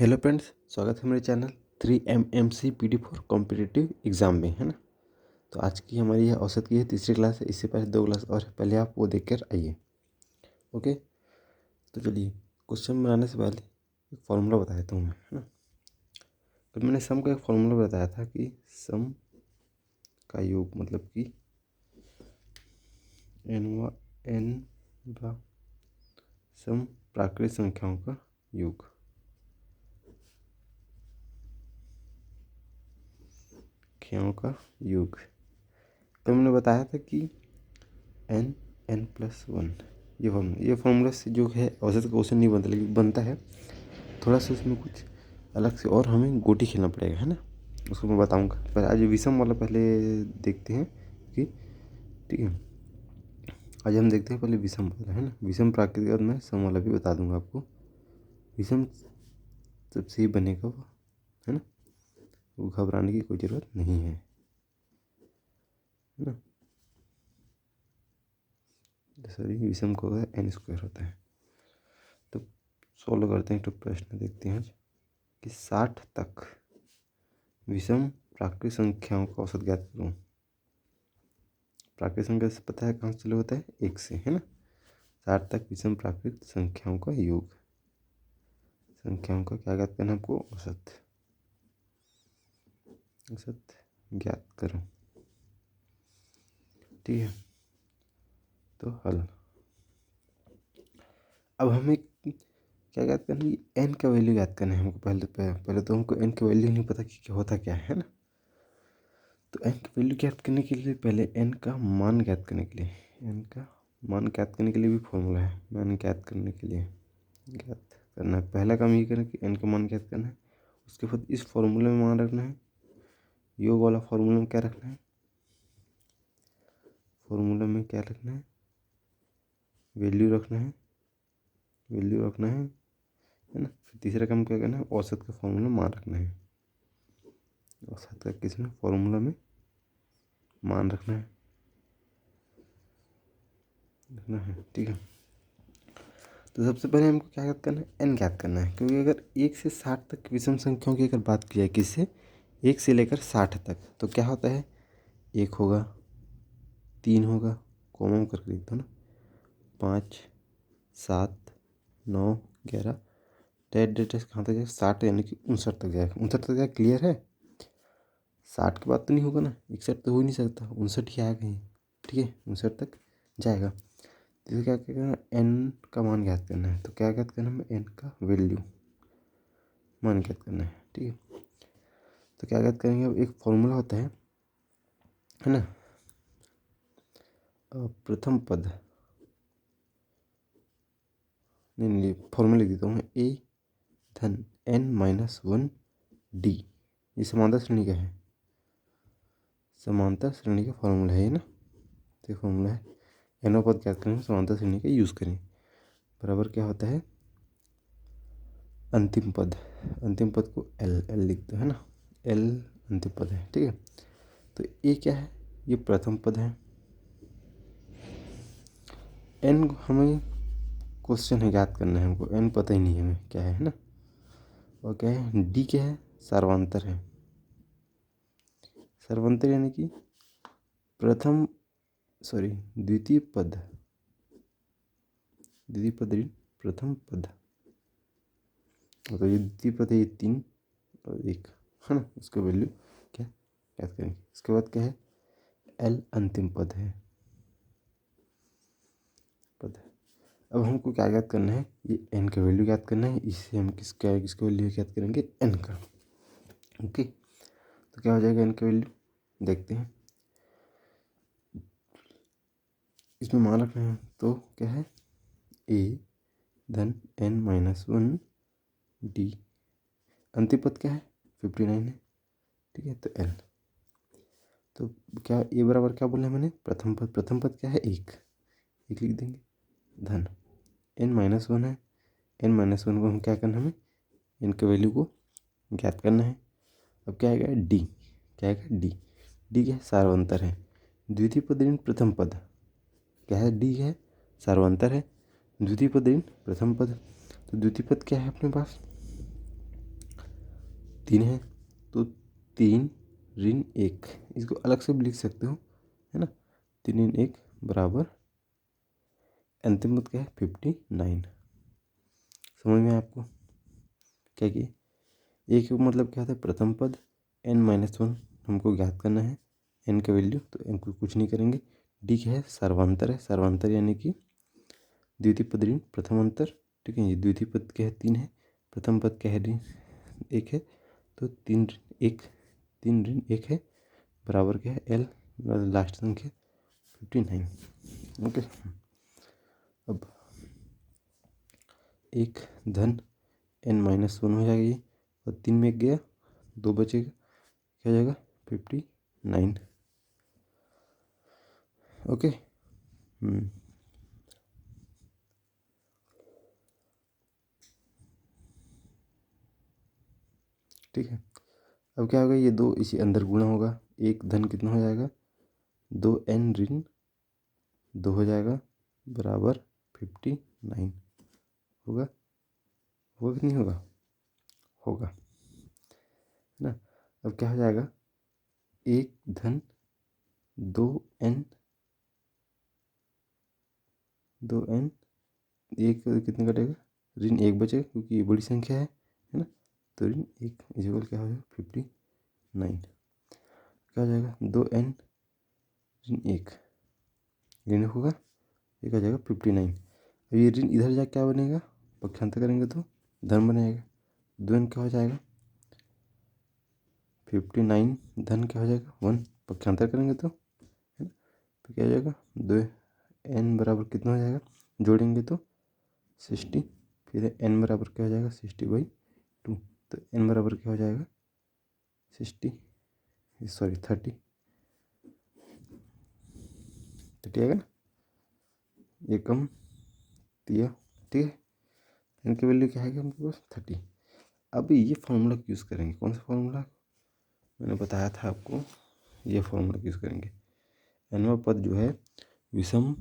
Hello friends, स्वागत है मेरे channel 3MMC PD4 competitive exam में, है ना। तो आज की हमारी यह औसत की है तीसरी क्लास है। इससे पहले 2 क्लास और है, पहले आप वो देख कर आइए। ओके, तो चलिए क्वेश्चन बनाने से पहले एक फार्मूला बता देता हूँ मैं, है ना। तो मैंने सम का एक फार्मूला बताया था कि सम का योग मतलब कि n बा सम प्राकृतिक संख्याओं का योग। तो मैंने बताया था कि n+1 ये फार्मूला से जो है औसत का क्वेश्चन नहीं बनता, लेकिन बनता है थोड़ा सा उसमें कुछ अलग से, और हमें गोटी खेलना पड़ेगा, है ना। उसको मैं बताऊंगा। पर आज विषम वाला पहले देखते हैं कि ठीक है। आज हम देखते हैं पहले विषम वाला, है ना। विषम प्राकृतिक के बाद मैं सम वाला भी बता दूंगा आपको। विषम सबसे ही बनेगा वो, है ना। वो घबराने की कोई ज़रूरत नहीं है ना। सॉरी, विषम को n² होता है। तो सोल्व करते हैं। तो प्रश्न देखते हैं आज कि 60 तक विषम प्राकृतिक संख्याओं का औसत ज्ञात करूँ। प्राकृतिक संख्या से पता है कहाँ से चालू होता है, 1 से, है ना। 60 तक विषम प्राकृतिक संख्याओं का योग, संख्याओं का क्या ज्ञात करना है आपको, औसत ज्ञात करो। ठीक है, तो हल। अब हमें क्या ज्ञात करना है, एन का वैल्यू ज्ञात करना है हमको। पहले तो हमको एन का वैल्यू नहीं पता कि क्या होता क्या है ना। तो एन का वैल्यू ज्ञात करने के लिए पहले एन का मान ज्ञात करने के लिए, एन का मान ज्ञात करने के लिए भी फॉर्मूला है। मान ज्ञात करने के लिए ज्ञात करना है, पहला काम ये करना है कि एन का मान ज्ञात करना है। उसके बाद इस फॉर्मूले में मान रखना है। योग वाला फॉर्मूला में क्या रखना है, फॉर्मूला में क्या रखना है, वैल्यू रखना है, है ना। फिर तीसरा काम क्या करना है, औसत का फॉर्मूला में मान रखना है। औसत का किसमें, फॉर्मूला में मान रखना है, ठीक है। तो सबसे पहले हमको क्या ज्ञात करना है, एन ज्ञात करना है। क्योंकि अगर 1 से 60 तक विषम संख्याओं की अगर बात की जाए, किससे, 1 से लेकर 60 तक, तो क्या होता है, 1 होगा, 3 होगा, कॉमन करके लिख दो ना, 5, 7, 9, 11, डेट कहाँ तक जाएगा, 60 यानी कि 59 तक जाएगा। 59 तक जाएगा, क्लियर है। 60 की बात तो नहीं होगा ना, 61 तो हो ही नहीं सकता, 59 ही आएगा कहीं। ठीक है, 59 तक जाएगा। तो क्या करना, एन का मान ज्ञात करना है। तो क्या ज्ञात करना है, एन का वैल्यू मान ज्ञात करना है। ठीक है, तो क्या ज्ञात करेंगे, अब एक फॉर्मूला होता है ना, प्रथम पद, नहीं फॉर्मूला लिख देता हूँ, ए धन n-1 डी। ये समांतर श्रेणी का है, समांतर श्रेणी का फॉर्मूला है ये ना। तो फॉर्मूला है, एनो पद ज्ञात करेंगे, समांतर श्रेणी का यूज़ करें। बराबर क्या होता है, अंतिम पद को एल लिख दो, है ना। एल अंतिम पद है, ठीक है। तो ये क्या है, ये प्रथम पद है। एन हमें क्वेश्चन है ज्ञात करना है हमको, एन पता ही नहीं है हमें क्या है ना। और क्या है, डी क्या है, सर्वांतर है। सर्वांतर यानी कि द्वितीय पद प्रथम पद, मतलब ये द्वितीय पद है, ये 3 और 1, है ना। उसका वैल्यू क्या ज्ञात करेंगे। इसके बाद क्या है, एल अंतिम पद है। अब हमको क्या ज्ञात करना है, ये एन का वैल्यू ज्ञात करना है। इससे हम किसका वैल्यू ज्ञात करेंगे, एन का। ओके, तो क्या हो जाएगा एन का वैल्यू, देखते हैं। इसमें मान रखना है, तो क्या है, ए धन n-1 डी। अंतिम पद क्या है, 59 है, ठीक है। तो एल, तो क्या ए बराबर क्या बोला मैंने, प्रथम पद क्या है, एक लिख देंगे, धन n-1 है। n-1 को हम क्या करना है, हमें इनके वैल्यू को ज्ञात करना है। अब क्या आएगा, डी, क्या आएगा, डी क्या है, सार्वंतर है। द्वितीय पद ऋण प्रथम पद क्या है, डी है, सार्वंतर है। द्वितीय पद ऋण प्रथम पद, तो द्वितीय पद क्या है अपने पास, 3 है तो 3 ऋण 1, इसको अलग से भी लिख सकते हो, है ना। 3 ऋण 1 बराबर अंतिम पद क्या है 59। समझ में आपको क्या कि एक का मतलब क्या होता है प्रथम पद, n-1 हमको ज्ञात करना है, n का वैल्यू, तो n को कुछ नहीं करेंगे। डी क्या है सर्वांतर है, सर्वांतर यानी कि द्वितीय पद ऋण प्रथम अंतर, ठीक है। ये द्वितीय पद क्या है 3 है, प्रथम पद क्या है ऋण 1 है, तो 3 ऋण 1, 3 ऋण 1 है बराबर क्या है एल लास्ट संख्या 59। ओके, अब 1 धन n-1 हो जाएगा ये, और 3 में 1 गया 2 बचेगा, क्या हो जाएगा 59। ओके, ठीक है। अब क्या होगा, ये 2 इसी अंदर गुणा होगा, 1 धन कितना हो जाएगा 2n ऋण 2 हो जाएगा बराबर 59 होगा, होगा कि नहीं होगा, होगा, है ना। अब क्या हो जाएगा 1 धन 2n 2n, एक कितने कटेगा ऋण 1 बचेगा क्योंकि ये बड़ी संख्या है ना, तो ऋण 1 इक्वल क्या हो जाएगा 59, क्या हो जाएगा 2n ऋण 1 ऋण होगा, ये क्या हो जाएगा 59। अब ये ऋण इधर जा क्या बनेगा, पक्षांतर करेंगे तो धन बनेगा, 2n क्या हो जाएगा 59 धन क्या हो जाएगा 1, पक्षांतर करेंगे तो, है ना, तो क्या हो जाएगा 2n बराबर कितना हो जाएगा, जोड़ेंगे तो 60, फिर n बराबर क्या हो जाएगा 60/2, तो n बराबर क्या हो जाएगा 30 आएगा ना, एकम तिया, ठीक है। n की वैल्यू क्या है हमके पास 30। अब ये फॉर्मूला यूज़ करेंगे, कौन सा फॉर्मूला मैंने बताया था आपको, ये फॉर्मूला यूज़ करेंगे। nवां पद जो है विषम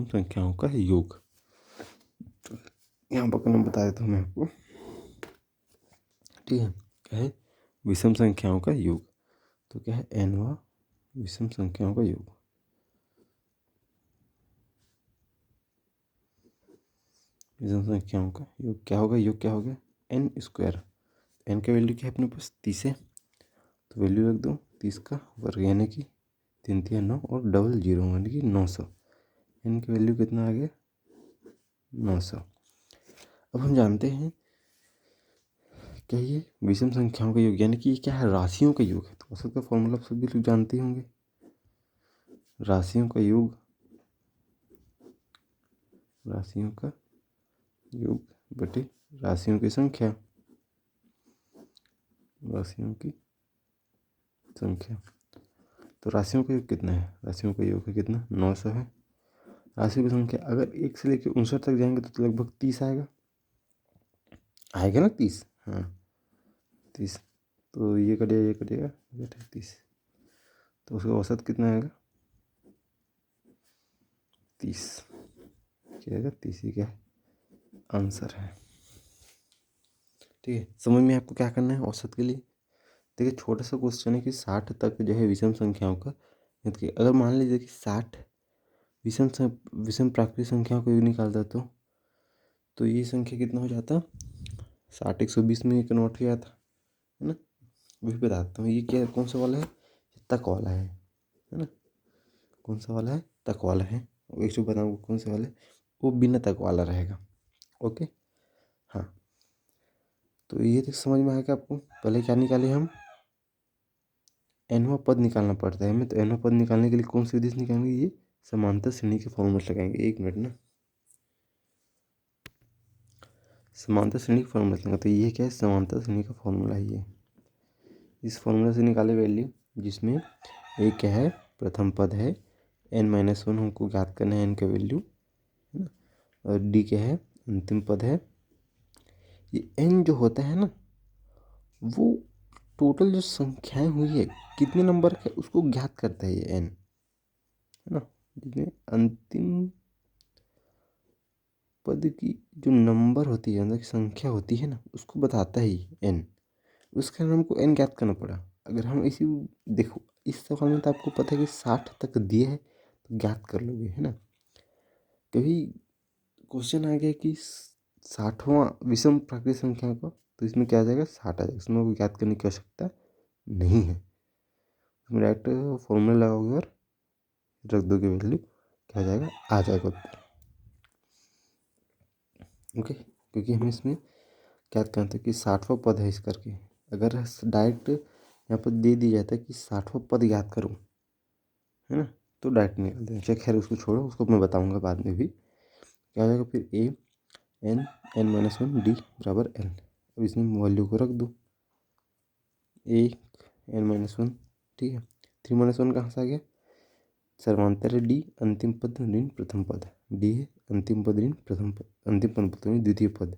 संख्याओं का योग, तो यहाँ पर मैं बता देता हूँ मैं आपको, ठीक है। क्या है विषम संख्याओं का योग, तो क्या है nवां विषम संख्याओं का योग, विषम संख्याओं का योग क्या होगा, योग क्या होगा n², n का वैल्यू क्या है अपने पास 30 है, तो वैल्यू रख दो 30 का वर्ग यानी कि 3 3 9 और डबल 0 यानी कि 900, n की वैल्यू कितना आ गया 900। अब हम जानते हैं क्या ये विषम संख्याओं का योग यानी कि ये क्या है राशियों का योग है, तो औसत का फॉर्मूला आप सभी लोग जानते होंगे, राशियों का योग, राशियों का योग बटे राशियों की संख्या, राशियों की संख्या, तो राशियों का योग कितना है, राशियों का योग है कितना 900 है। राशियों की संख्या अगर 1 से लेकर 59 तक जाएंगे तो लगभग 30 आएगा, आएगा ना 30, हाँ 30, तो ये कटेगा ये कटेगा 30, तो उसका औसत कितना आएगा 30, क्या आएगा 30 ही क्या है आंसर है, ठीक है। समझ में आपको क्या करना है औसत के लिए, देखिए छोटा सा क्वेश्चन है कि 60 तक जो है विषम संख्याओं का, देखिए अगर मान लीजिए कि 60 विषम प्राकृतिक संख्याओं को निकालता तो ये संख्या कितना हो जाता 60 120 में कन्वर्ट हो जाता, है ना। वही बताता हूँ ये क्या कौन सा वाला है, तक वाला है ना, कौन सा वाला है तक वाला है, एक सौ बताऊँ कौन सा वाला है, वो बिना तक वाला रहेगा। ओके, हाँ, तो ये तो समझ में आएगा आपको। पहले क्या निकाले हम, nवां पद निकालना पड़ता है हमें, तो nवां पद निकालने के लिए कौन सी विधि से निकालेंगे, ये समांतर श्रेणी के फॉर्मूला लगाएंगे, एक मिनट ना, समांतर श्रेणी का फॉर्मूला लगाएंगे, तो ये क्या है समांतर श्रेणी का फॉर्मूला है ये, इस फॉर्मूला से निकाले वैल्यू जिसमें एक क्या है प्रथम पद है, n-1 हमको ज्ञात करना है n का वैल्यू, है ना, और d क्या है अंतिम पद है। ये n जो होता है ना वो टोटल जो संख्याएं हुई है कितने नंबर के उसको ज्ञात करता है ये n, है ना, जिसमें अंतिम पद की जो नंबर होती है मतलब संख्या होती है ना उसको बताता है ये n, उसके कारण हमको n ज्ञात करना पड़ा। अगर हम इसी देखो इस सवाल में तो आपको पता है कि 60 तक दिए है तो ज्ञात कर लोगे, है ना। कभी क्वेश्चन आ गया कि 60वां विषम प्राकृतिक संख्या का, तो इसमें क्या आ जाएगा 60 आ जाएगा, इसमें कोई ज्ञात करने की आवश्यकता नहीं है। इसमें डायरेक्ट फॉर्मूला लगाओगे और रख दोगे वैल्यू, क्या आ जाएगा, आ जाएगा उत्तर। ओके, क्योंकि हमें इसमें क्या करना था कि 60वां पद है इस करके, अगर डायरेक्ट यहाँ पर दे दिया जाता है कि 60वां पद याद करो, है ना, तो डायरेक्ट निकाल देंगे। चलिए खैर उसको छोड़ो, उसको मैं बताऊंगा बाद में भी। क्या हो जाएगा फिर ए एन n-1 डी बराबर एल। अब इसमें वैल्यू को रख दो, ए n-1, ठीक है। 3-1 कहाँ से आ गया, सर्वांतर है डी, अंतिम पद ऋण प्रथम पद, डी है अंतिम पद ऋण प्रथम पद, अंतिम पद तो द्वितीय पद,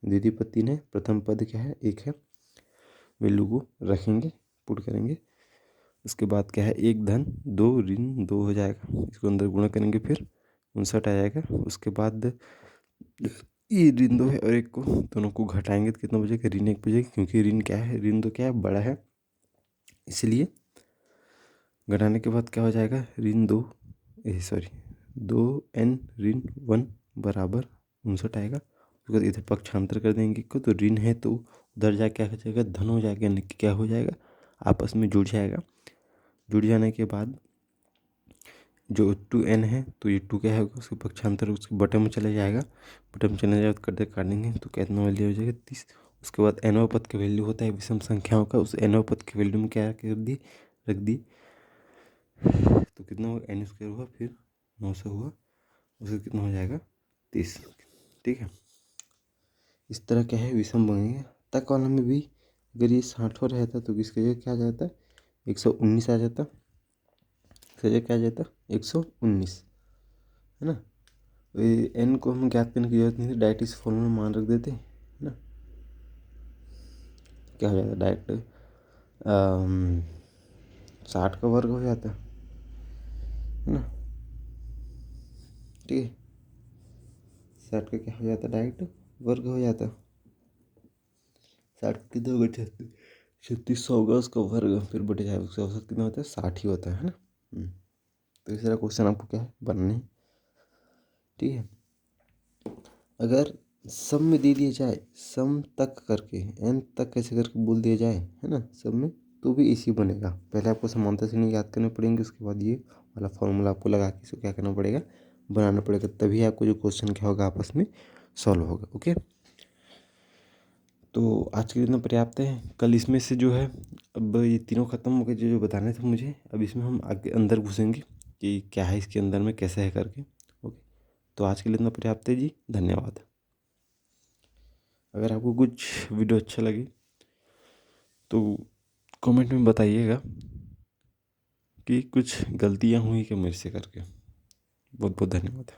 द्वितीय पद 3 है, प्रथम पद क्या है 1 है। वैल्यू को रखेंगे, पुट करेंगे, उसके बाद क्या है 1 धन 2 ऋण 2 हो जाएगा, इसको अंदर गुणा करेंगे फिर 59 आ जाएगा। उसके बाद ये ऋण 2 है और 1 को दोनों को घटाएंगे तो कितना बचेगा, ऋण 1 बचेगा, क्योंकि ऋण क्या है, ऋण 2 क्या है, बड़ा है, इसलिए घटाने के बाद क्या हो जाएगा, ऋण 2 सॉरी 2n ऋण 1 बराबर 59 आएगा। उसके बाद इधर पक्षांतर कर देंगे को, तो ऋण है तो उधर जाके क्या हो जाएगा, धन हो जाएगा, यानी कि क्या हो जाएगा, आपस में जुड़ जाएगा। जुड़ जाने के बाद जो 2n है तो ये 2 क्या होगा, उसके पक्षांतर उसके बटे में चले जाएगा, बटे में चले जाएगा तो करते काटेंगे तो कितना वैल्यू हो जाएगा 30। उसके बाद nवां पद का वैल्यू होता है विषम संख्याओं का, उस nवां पद के वैल्यू में क्या कर दी, रख दी, तो कितना होगा n² हुआ, फिर 900 हुआ, उसका कितना हो जाएगा 30, ठीक है। इस तरह क्या है विषम बनेगा। तक कॉलम में भी अगर ये 60वां रहता तो किसके जगह क्या आ जाता, 119 आ जाता, इसके जगह क्या आ जाता 119, है ना। ये n को हम ज्ञात करने की जरूरत नहीं थी, डायरेक्ट इस फॉर्मूला में मान रख देते, है ना। क्या हो जाएगा डायरेक्ट 60 का वर्ग हो जाता, है ना, ठीक है। 60 का क्या हो जाता, डायरेक्ट वर्ग हो जाता, 60 कितना होगा 3600 होगा उसका वर्ग, फिर बटे जाएगा, उसका औसत कितना होता है 60 ही होता है ना। तो इस तरह क्वेश्चन आपको क्या है बनने, ठीक है। अगर सब में दे दिया जाए, सम तक करके n तक कैसे करके बोल दिया जाए, है ना, सब में, तो भी इसी बनेगा। पहले आपको समानता श्रेणी याद करने पड़ेंगे, उसके बाद ये वाला फॉर्मूला आपको लगा के इसको क्या करना पड़ेगा, बनाना पड़ेगा, तभी आपको जो क्वेश्चन क्या होगा आपस में सॉल्व होगा। ओके, तो आज के लिए इतना पर्याप्त है। कल इसमें से जो है, अब ये तीनों खत्म हो गए जो जो बताने थे मुझे, अब इसमें हम आगे अंदर घुसेंगे कि क्या है इसके अंदर में, कैसे है करके। ओके, तो आज के लिए इतना पर्याप्त है जी, धन्यवाद। अगर आपको कुछ वीडियो अच्छा लगे तो कमेंट में बताइएगा कि कुछ गलतियाँ हुई क्या मेरे से करके। बहुत बहुत धन्यवाद।